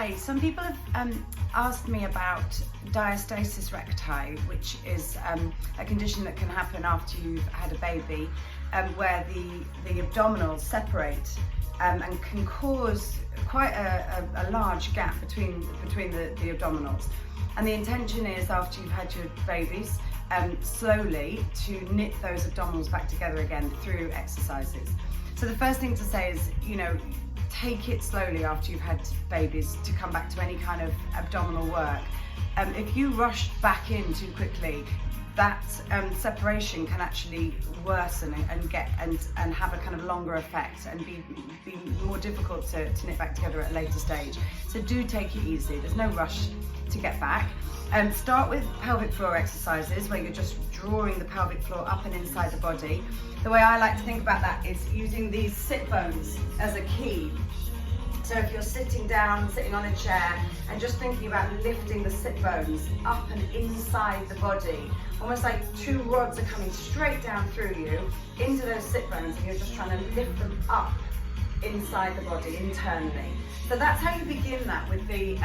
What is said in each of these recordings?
Hi, some people have asked me about diastasis recti, which is a condition that can happen after you've had a baby, where the abdominals separate and can cause quite a large gap between the abdominals. And the intention is, after you've had your babies, slowly to knit those abdominals back together again through exercises. So the first thing to say is, take it slowly after you've had babies to come back to any kind of abdominal work. If you rush back in too quickly, that separation can actually worsen and have a kind of longer effect and be more difficult to knit back together at a later stage. So do take it easy. There's no rush to get back. Start with pelvic floor exercises where you're just drawing the pelvic floor up and inside the body. The way I like to think about that is using these sit bones as a key. So if you're sitting down, sitting on a chair, and just thinking about lifting the sit bones up and inside the body, almost like two rods are coming straight down through you into those sit bones, and you're just trying to lift them up inside the body internally. So that's how you begin that with the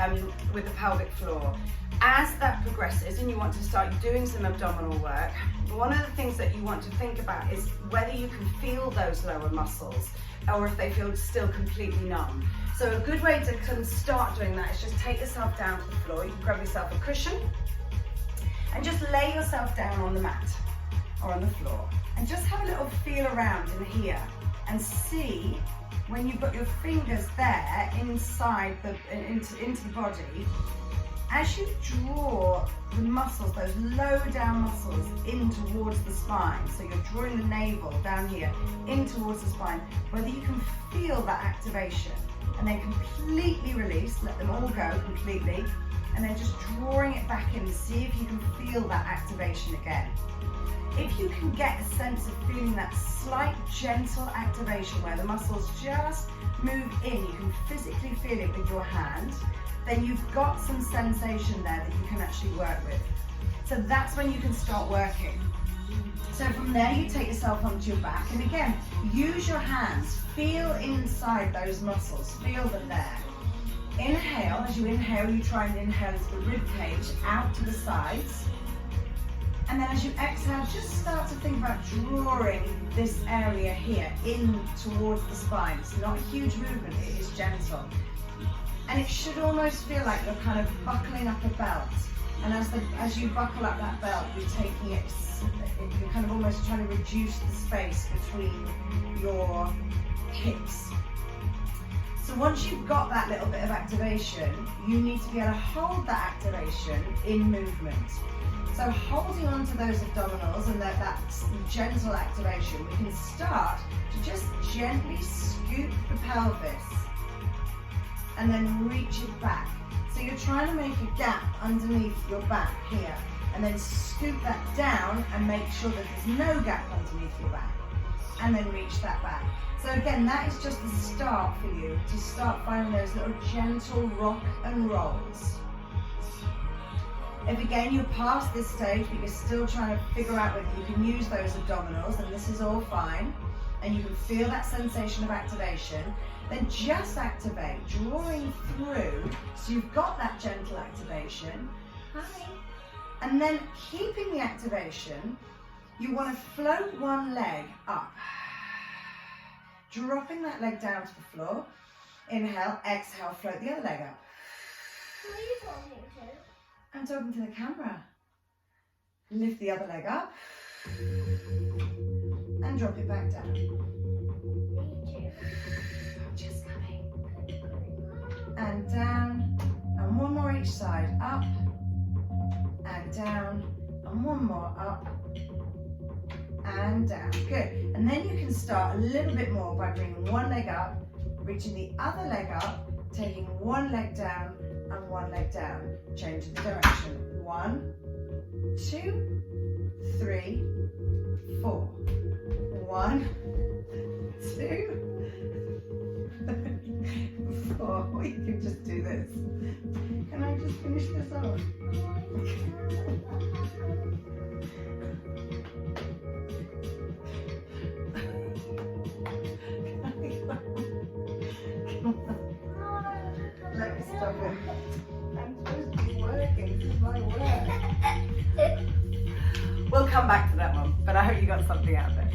pelvic floor. As that progresses and you want to start doing some abdominal work, one of the things that you want to think about is whether you can feel those lower muscles or if they feel still completely numb. So a good way to start doing that is just take yourself down to the floor. You can grab yourself a cushion and just lay yourself down on the mat or on the floor and just have a little feel around in here and see when you've got your fingers there inside into the body. As you draw the muscles, those low down muscles in towards the spine, so you're drawing the navel down here in towards the spine, whether you can feel that activation, and then completely release, let them all go completely, and then just drawing it back in, see if you can feel that activation again. If you can get a sense of feeling that slight gentle activation where the muscles just move in, you can physically feel it with your hand, then you've got some sensation there that you can actually work with. So that's when you can start working. So from there you take yourself onto your back, and again, use your hands, feel inside those muscles, feel them there. Inhale, as you inhale, you try and inhale into the rib cage, out to the sides. And then as you exhale, just start to think about drawing this area here in towards the spine. It's not a huge movement, it is gentle. And it should almost feel like you're kind of buckling up a belt. And as you buckle up that belt, you're kind of almost trying to reduce the space between your hips. So once you've got that little bit of activation, you need to be able to hold that activation in movement. So holding on to those abdominals and that gentle activation, we can start to just gently scoop the pelvis and then reach it back. So you're trying to make a gap underneath your back here, and then scoop that down and make sure that there's no gap underneath your back, and then reach that back. So again, that is just the start for you to start finding those little gentle rock and rolls. If again you're past this stage but you're still trying to figure out whether you can use those abdominals, and this is all fine, and you can feel that sensation of activation, then just activate, drawing through, so you've got that gentle activation. Hi. And then keeping the activation, you want to float one leg up, dropping that leg down to the floor. Inhale, exhale, float the other leg up. Who are you talking to? I'm talking to the camera. Lift the other leg up and drop it back down. Just coming. And down, and one more each side. Up and down, and one more up and down. Good. And then you can start a little bit more by bringing one leg up, reaching the other leg up, taking one leg down and one leg down. Change the direction. 1, 2, 3, 4. 1, 2, 4. You can just do this. Can I just finish this off? Let me Stop it. I'm supposed to be working. This is my work. We'll come back to that one, but I hope you got something out of it.